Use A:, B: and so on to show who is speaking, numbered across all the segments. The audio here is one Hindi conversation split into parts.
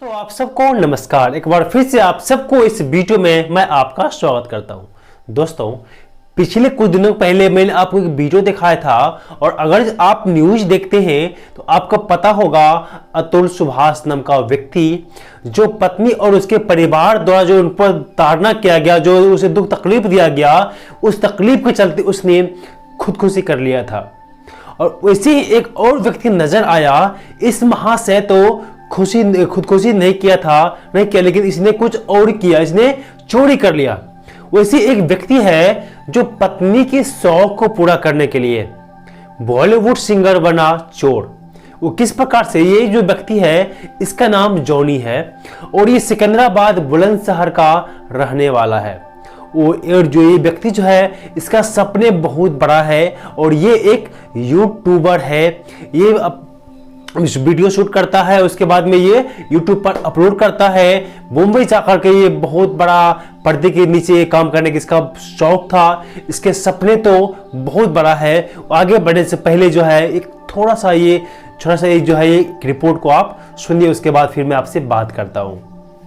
A: दोस्तों आप सबको नमस्कार। एक बार फिर से आप सबको इस वीडियो में मैं आपका स्वागत करता हूं। दोस्तों पिछले कुछ दिनों पहले मैंने आपको एक वीडियो दिखाया था और अगर आप न्यूज देखते हैं तो आपको पता होगा अतुल सुभाष नाम का व्यक्ति जो पत्नी और उसके परिवार द्वारा जो उन पर ताड़ना किया गया, जो उसे दुख तकलीफ दिया गया, उस तकलीफ के चलते उसने खुदकुशी कर लिया था। और वैसे ही एक और व्यक्ति नजर आया। इस महाशय तो खुदकुशी नहीं किया, लेकिन इसने कुछ और किया, इसने चोरी कर लिया। वैसे एक व्यक्ति है जो पत्नी के शौक को पूरा करने के लिए बॉलीवुड सिंगर बना चोर। वो किस प्रकार से, ये जो व्यक्ति है इसका नाम जॉनी है और ये सिकंदराबाद बुलंदशहर का रहने वाला है। और जो ये व्यक्ति जो है इसका सपने बहुत बड़ा है और ये एक यूट्यूबर है। ये वीडियो शूट करता है, उसके बाद में ये यूट्यूब पर अपलोड करता है। मुंबई जाकर के ये बहुत बड़ा पर्दे के नीचे काम करने की इसका शौक था। इसके सपने तो बहुत बड़ा है। आगे बढ़ने से पहले जो है एक थोड़ा सा ये जो है ये रिपोर्ट को आप सुनिए, उसके बाद फिर मैं आपसे बात करता हूँ।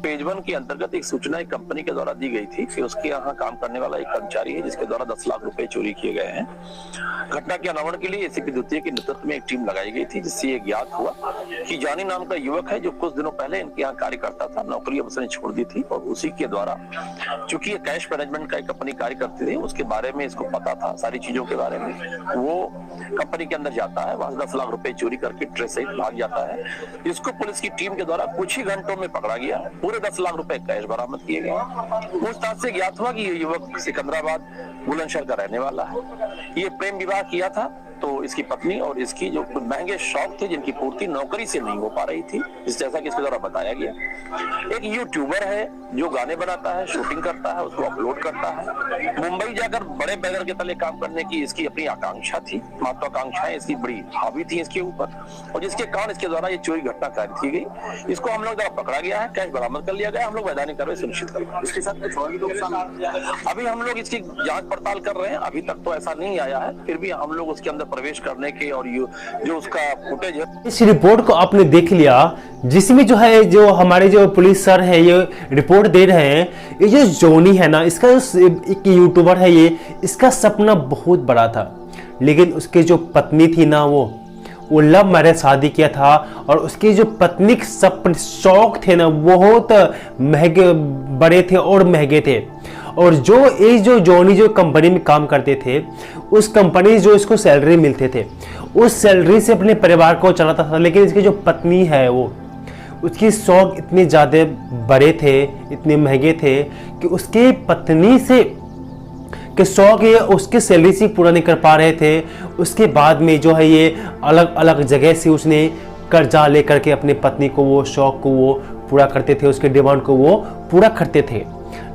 B: पेज वन के अंतर्गत एक सूचना एक कंपनी के द्वारा दी गई थी कि उसके यहाँ काम करने वाला एक कर्मचारी है जिसके द्वारा 10 लाख रुपए चोरी किए गए हैं। घटना के अनावरण के लिए एसीपी द्वितीय के नेतृत्व में एक टीम लगाई गई थी, जिससे ये ज्ञात हुआ कि जॉनी नाम का युवक है जो कुछ दिनों पहले इनके यहाँ कार्य करता था। नौकरी अब उसने छोड़ दी थी और उसी के द्वारा, चूंकि ये कैश मैनेजमेंट का एक कंपनी कार्य करती थी, उसके बारे में इसको पता था सारी चीजों के बारे में। वो कंपनी के अंदर जाता है, वहां 10 लाख रुपए चोरी करके ट्रेस सहित भाग जाता है। इसको पुलिस की टीम के द्वारा कुछ ही घंटों में पकड़ा गया। पूरे 10 लाख रुपए कैश बरामद किए गए। पूछताछ से ज्ञात हुआ कि ये युवक सिकंदराबाद बुलंदशहर का रहने वाला है। ये प्रेम विवाह किया था, तो इसकी पत्नी और इसकी जो महंगे शौक थे जिनकी पूर्ति नौकरी से नहीं हो पा रही थी, जैसा कि इसके द्वारा बताया गया। एक यूट्यूबर है जो गाने बनाता है, शूटिंग करता है, उसको अपलोड करता है। मुंबई जाकर बड़े बैनर के तले काम करने की इसकी अपनी आकांक्षा थी, महत्वाकांक्षाएं इसकी बड़ी हावी थी इसके ऊपर, और जिसके कारण इसके द्वारा ये चोरी घटना कार्य की गई। इसको हम लोग द्वारा पकड़ा गया है, कैश बरामद कर लिया गया। हम लोग वैधानिक कार्रवाई सुनिश्चित कर रहे हैं। इसके साथ कुछ और भी लोग अभी हम लोग इसकी जांच पड़ताल कर रहे हैं। अभी तक तो ऐसा नहीं आया है, फिर भी हम लोग उसके अंदर प्रवेश करने के और जो उसका फुटेज है।
A: इस रिपोर्ट को आपने देख लिया, जिसमें जो है जो हमारे जो पुलिस सर है ये रिपोर्ट दे रहे हैं। ये जो जॉनी है ना, इसका एक यूट्यूबर है, ये इसका सपना बहुत बड़ा था, लेकिन उसके जो पत्नी थी ना वो लव मैरिज शादी किया था और उसकी जो पत्नी के सपने शौक थे ना बहुत महंगे बड़े थे और महंगे थे। और जो जॉनी जो कंपनी में काम करते थे, उस कंपनी जो इसको सैलरी मिलते थे, उस सैलरी से अपने परिवार को चलाता था। लेकिन इसकी जो पत्नी है उसकी शौक इतने ज़्यादा बड़े थे, इतने महंगे थे कि उसके पत्नी से के शौक ये उसके सैलरी से पूरा नहीं कर पा रहे थे। उसके बाद में जो है ये अलग अलग जगह से उसने कर्जा लेकर के अपने पत्नी को वो शौक को वो पूरा करते थे, उसके डिमांड को वो पूरा करते थे।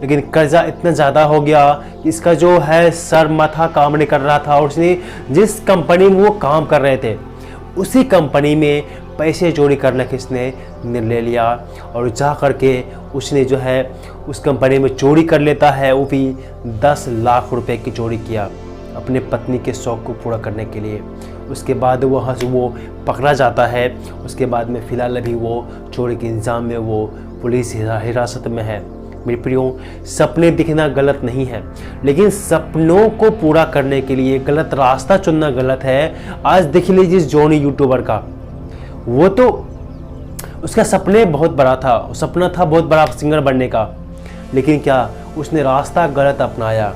A: लेकिन कर्जा इतना ज़्यादा हो गया, इसका जो है सर माथा काम नहीं कर रहा था। और उसने जिस कंपनी में वो काम कर रहे थे, उसी कंपनी में पैसे चोरी करने का इसने निर्णय लिया और जा करके उसने जो है उस कंपनी में चोरी कर लेता है। वो भी 10 लाख रुपए की चोरी किया अपने पत्नी के शौक को पूरा करने के लिए। उसके बाद वहाँ से वो पकड़ा जाता है। उसके बाद में फ़िलहाल अभी वो चोरी के इल्ज़ाम में वो पुलिस हिरासत में है। मेरे प्रियो, सपने दिखना गलत नहीं है, लेकिन सपनों को पूरा करने के लिए गलत रास्ता चुनना गलत है। आज देख लीजिए इस जॉनी यूट्यूबर का, वो तो उसका सपने बहुत बड़ा था, सपना था बहुत बड़ा सिंगर बनने का, लेकिन क्या उसने रास्ता गलत अपनाया।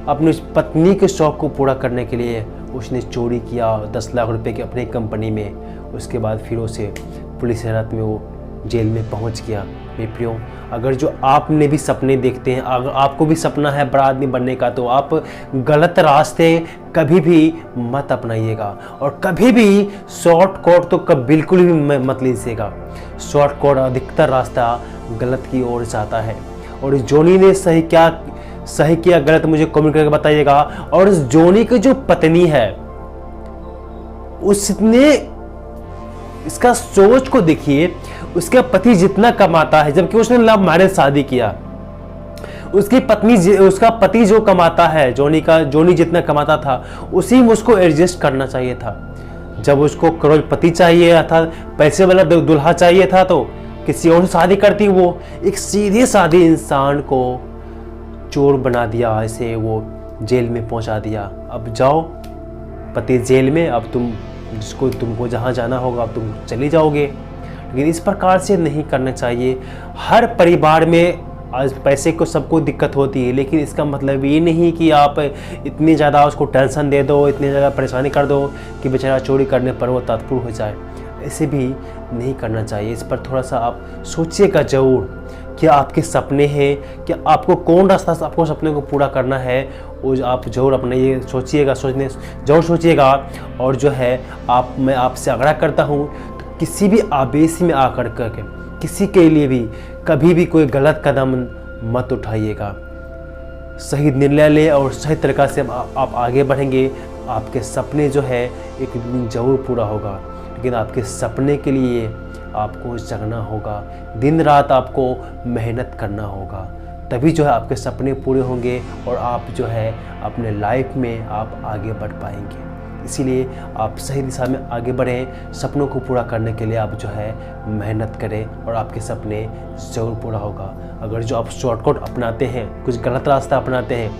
A: अपनी पत्नी के शौक को पूरा करने के लिए उसने चोरी किया 10 लाख रुपए की अपनी कंपनी में। उसके बाद फिर उसे पुलिस हिरासत में वो जेल में पहुंच गया। मेरे प्रियो, अगर जो आपने भी सपने देखते हैं, अगर आपको भी सपना है बड़ा आदमी बनने का, तो आप गलत रास्ते कभी भी मत अपनाइएगा और कभी भी शॉर्टकट तो बिल्कुल भी मत लीजिएगा। शॉर्टकट अधिकतर रास्ता गलत की ओर जाता है। और जॉनी ने सही किया गलत मुझे कमेंट करके बताइएगा। और इस जॉनी की जो पत्नी है उसने इसका सोच को देखिए, उसका पति जितना कमाता है, जबकि उसने लव मैरिज शादी किया, उसका पति जो कमाता है, जॉनी जितना कमाता था उसी में उसको एडजस्ट करना चाहिए था। जब उसको करोड़पति चाहिए था, पैसे वाला दुल्हा चाहिए था, तो किसी और से शादी करती। वो एक सीधे साधे इंसान को चोर बना दिया, ऐसे वो जेल में पहुंचा दिया। अब जाओ पति जेल में, अब तुमको जहां जाना होगा अब तुम चली जाओगे। लेकिन इस प्रकार से नहीं करना चाहिए। हर परिवार में आज पैसे को सबको दिक्कत होती है, लेकिन इसका मतलब ये नहीं कि आप इतनी ज़्यादा उसको टेंशन दे दो, इतनी ज़्यादा परेशानी कर दो कि बेचारा चोरी करने पर वो तत्पर हो जाए। ऐसे भी नहीं करना चाहिए। इस पर थोड़ा सा आप सोचिएगा ज़रूर। क्या आपके सपने हैं, क्या आपको कौन रास्ता आपको सपने को पूरा करना है, वो आप ज़रूर अपने ये सोचिएगा, ज़रूर सोचिएगा। और जो है मैं आपसे आग्रह करता हूँ, तो किसी भी आवेश में आकर करके किसी के लिए भी कभी भी कोई गलत कदम मत उठाइएगा। सही निर्णय ले और सही तरीक़ा से आप आगे बढ़ेंगे। आपके सपने जो है एक दिन ज़रूर पूरा होगा, लेकिन आपके सपने के लिए आपको जगना होगा, दिन रात आपको मेहनत करना होगा, तभी जो है आपके सपने पूरे होंगे और आप जो है अपने लाइफ में आप आगे बढ़ पाएंगे। इसीलिए आप सही दिशा में आगे बढ़ें। सपनों को पूरा करने के लिए आप जो है मेहनत करें और आपके सपने ज़रूर पूरा होगा। अगर जो आप शॉर्टकट अपनाते हैं, कुछ गलत रास्ता अपनाते हैं,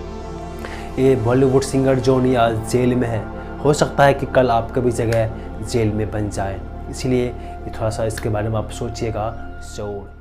A: ये बॉलीवुड सिंगर जॉनी आज जेल में है, हो सकता है कि कल आपका भी जगह जेल में बन जाए। इसलिए थोड़ा सा इसके बारे में आप सोचिएगा ज़रूर।